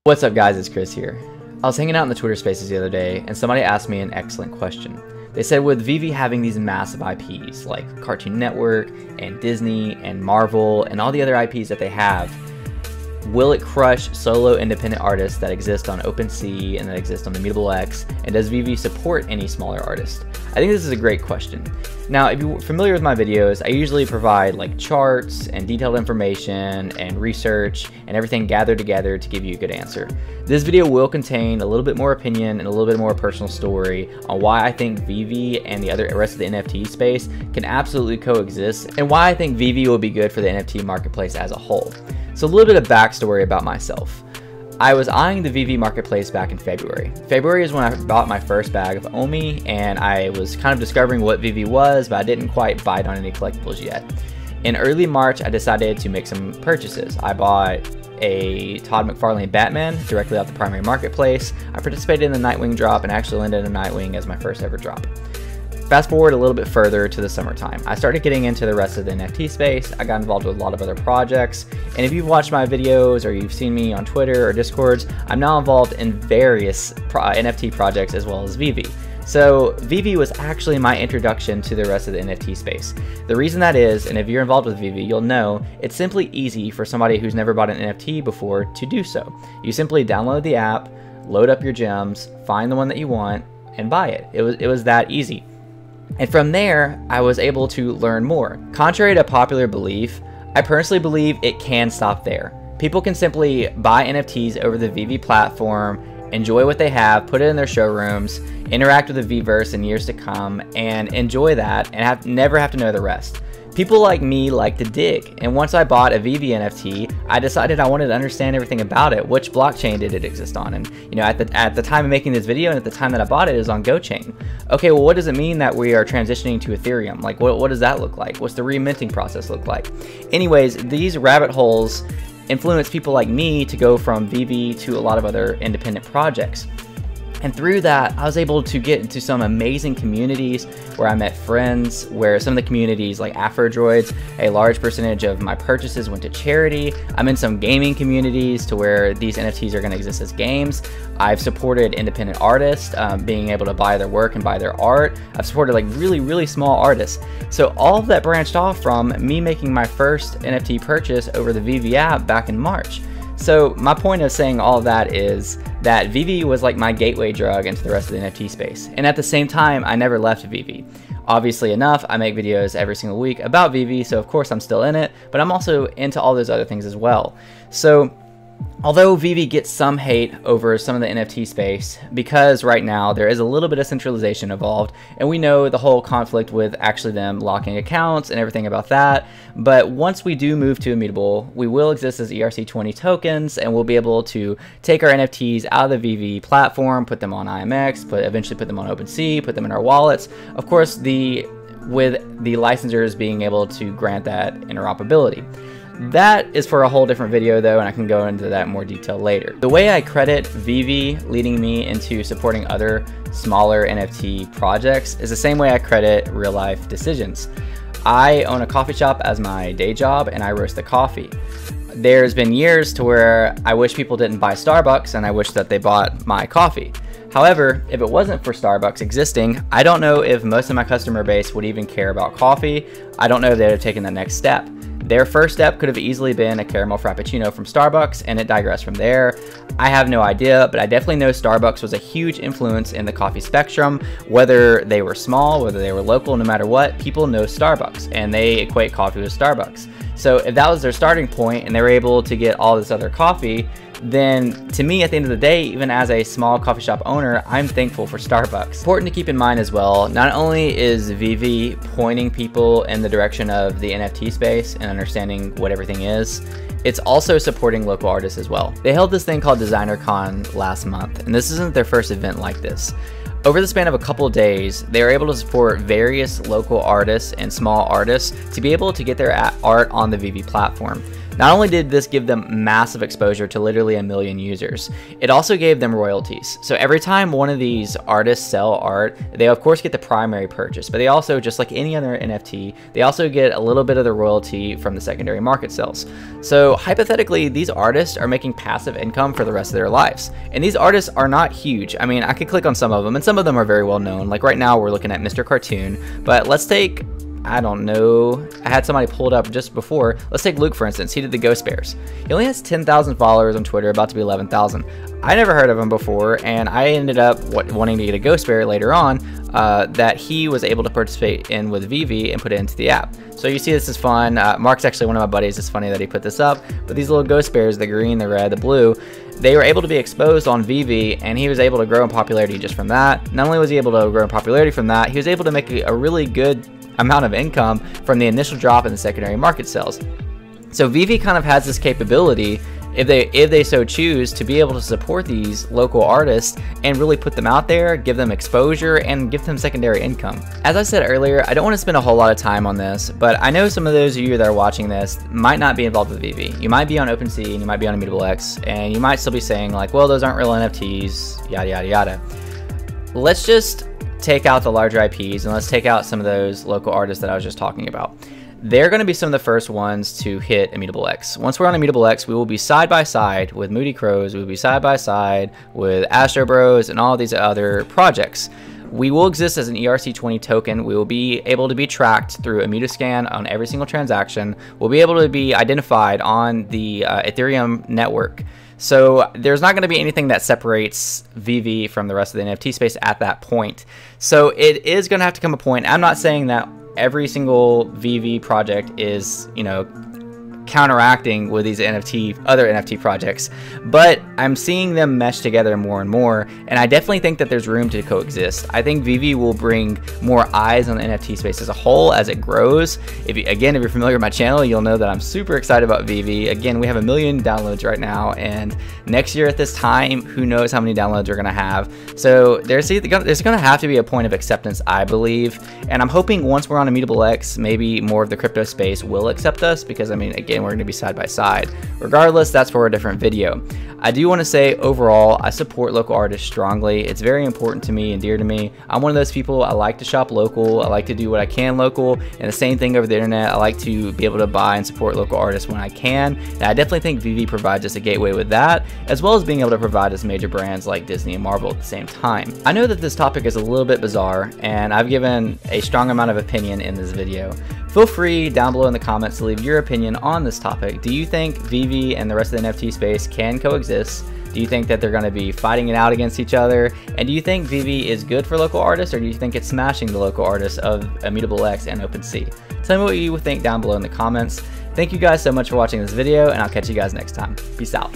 What's up guys, it's Chris here. I was hanging out in the Twitter spaces the other day and somebody asked me an excellent question. They said, with VEVE having these massive IPs like Cartoon Network and Disney and Marvel and all the other IPs that they have, will it crush solo independent artists that exist on OpenSea and that exist on the Immutable X, and does VEVE support any smaller artists? I think this is a great question. Now, if you're familiar with my videos, I usually provide like charts and detailed information and research and everything gathered together to give you a good answer. This video will contain a little bit more opinion and a little bit more personal story on why I think VEVE and the rest of the NFT space can absolutely coexist, and why I think VEVE will be good for the NFT marketplace as a whole. So a little bit of backstory about myself. I was eyeing the VEVE marketplace back in February. February is when I bought my first bag of Omi, and I was kind of discovering what VEVE was, but I didn't quite bite on any collectibles yet. In early March, I decided to make some purchases. I bought a Todd McFarlane Batman directly off the primary marketplace. I participated in the Nightwing drop and actually landed a Nightwing as my first ever drop. Fast forward a little bit further to the summertime. I started getting into the rest of the NFT space. I got involved with a lot of other projects. And if you've watched my videos or you've seen me on Twitter or Discords, I'm now involved in various NFT projects as well as VEVE. So VEVE was actually my introduction to the rest of the NFT space. The reason that is, and if you're involved with VEVE, you'll know it's simply easy for somebody who's never bought an NFT before to do so. You simply download the app, load up your gems, find the one that you want, and buy it. It was that easy. And from there, I was able to learn more. Contrary to popular belief, I personally believe it can stop there. People can simply buy NFTs over the VEVE platform, enjoy what they have, put it in their showrooms, interact with the VEVEverse in years to come, and enjoy that and never have to know the rest. People like me like to dig, and once I bought a VEVE NFT, I decided I wanted to understand everything about it. Which blockchain did it exist on? And you know, at the time of making this video and at the time that I bought it, it was on GoChain. Okay, well, what does it mean that we are transitioning to Ethereum? Like, what does that look like? What's the reminting process look like? Anyways, these rabbit holes influence people like me to go from VEVE to a lot of other independent projects. And through that, I was able to get into some amazing communities where I met friends, where some of the communities like Afrodroids, a large percentage of my purchases went to charity. I'm in some gaming communities to where these NFTs are going to exist as games. I've supported independent artists, being able to buy their work and buy their art. I've supported like really small artists. So all of that branched off from me making my first NFT purchase over the VEVE app back in March. So my point of saying all of that is that VEVE was like my gateway drug into the rest of the NFT space. And at the same time, I never left VEVE. Obviously enough, I make videos every single week about VEVE, so of course I'm still in it, but I'm also into all those other things as well. So although VEVE gets some hate over some of the NFT space, because right now there is a little bit of centralization involved, and we know the whole conflict with actually them locking accounts and everything about that, but once we do move to Immutable, we will exist as ERC20 tokens, and we'll be able to take our NFTs out of the VEVE platform, put them on IMX, eventually put them on OpenSea, put them in our wallets, of course with the licensors being able to grant that interoperability. That is for a whole different video though, and I can go into that in more detail later. The way I credit VEVE leading me into supporting other smaller NFT projects is the same way I credit real life decisions. I own a coffee shop as my day job and I roast the coffee. There's been years to where I wish people didn't buy Starbucks and I wish that they bought my coffee. However, if it wasn't for Starbucks existing, I don't know if most of my customer base would even care about coffee. I don't know if they'd have taken the next step. Their first step could have easily been a caramel frappuccino from Starbucks, and it digressed from there. I have no idea, but I definitely know Starbucks was a huge influence in the coffee spectrum. Whether they were small, whether they were local, no matter what, people know Starbucks, and they equate coffee with Starbucks. So if that was their starting point and they were able to get all this other coffee, then to me, at the end of the day, even as a small coffee shop owner, I'm thankful for Starbucks. Important to keep in mind as well, not only is VEVE pointing people in the direction of the NFT space and understanding what everything is, it's also supporting local artists as well. They held this thing called DesignerCon last month, and this isn't their first event like this. Over the span of a couple of days, they were able to support various local artists and small artists to be able to get their art on the VEVE platform. Not only did this give them massive exposure to literally 1 million users, it also gave them royalties. So every time one of these artists sell art, they of course get the primary purchase, but they also, just like any other NFT, they also get a little bit of the royalty from the secondary market sales. So hypothetically, these artists are making passive income for the rest of their lives. And these artists are not huge. I mean, I could click on some of them, and some of them are very well known. Like right now, we're looking at Mr. Cartoon, but let's take, I don't know, I had somebody pulled up just before. Let's take Luke, for instance. He did the Ghost Bears. He only has 10,000 followers on Twitter, about to be 11,000. I never heard of him before, and I ended up wanting to get a Ghost Bear later on that he was able to participate in with VEVE and put it into the app. So you see, this is fun. Mark's actually one of my buddies. It's funny that he put this up, but these little Ghost Bears, the green, the red, the blue, they were able to be exposed on VEVE, and he was able to grow in popularity just from that. Not only was he able to grow in popularity from that, he was able to make a really good amount of income from the initial drop in the secondary market sales. So VEVE kind of has this capability, if they so choose, to be able to support these local artists and really put them out there, give them exposure, and give them secondary income. As I said earlier, I don't want to spend a whole lot of time on this, but I know some of those of you that are watching this might not be involved with VEVE. You might be on OpenSea and you might be on Immutable X, and you might still be saying like, well, those aren't real NFTs, yada yada yada. Let's just take out the larger IPs and let's take out some of those local artists that I was just talking about. They're going to be some of the first ones to hit Immutable X. Once we're on Immutable X, we will be side by side with Moody Crows, we will be side by side with Astro Bros and all these other projects. We will exist as an ERC20 token. We will be able to be tracked through a Mutascan on every single transaction. We'll be able to be identified on the Ethereum network. So there's not going to be anything that separates VEVE from the rest of the NFT space at that point. So it is going to have to come a point. I'm not saying that every single VEVE project is, you know, counteracting with these other NFT projects, but I'm seeing them mesh together more and more, and I definitely think that there's room to coexist. I think VEVE will bring more eyes on the NFT space as a whole as it grows. If you're familiar with my channel, you'll know that I'm super excited about VEVE. Again, we have 1 million downloads right now, and next year at this time, who knows how many downloads we're gonna have. So there's gonna have to be a point of acceptance, I believe, and I'm hoping once we're on Immutable X, maybe more of the crypto space will accept us, because I mean, again, we're going to be side by side. Regardless, that's for a different video. I do want to say overall, I support local artists strongly. It's very important to me and dear to me. I'm one of those people, I like to shop local. I like to do what I can local, and the same thing over the internet. I like to be able to buy and support local artists when I can. And I definitely think VEVE provides us a gateway with that, as well as being able to provide us major brands like Disney and Marvel at the same time. I know that this topic is a little bit bizarre, and I've given a strong amount of opinion in this video. Feel free down below in the comments to leave your opinion on this topic. Do you think VEVE and the rest of the NFT space can coexist? Do you think that they're going to be fighting it out against each other? And do you think VEVE is good for local artists, or do you think it's smashing the local artists of Immutable X and OpenSea? Tell me what you think down below in the comments. Thank you guys so much for watching this video, and I'll catch you guys next time. Peace out.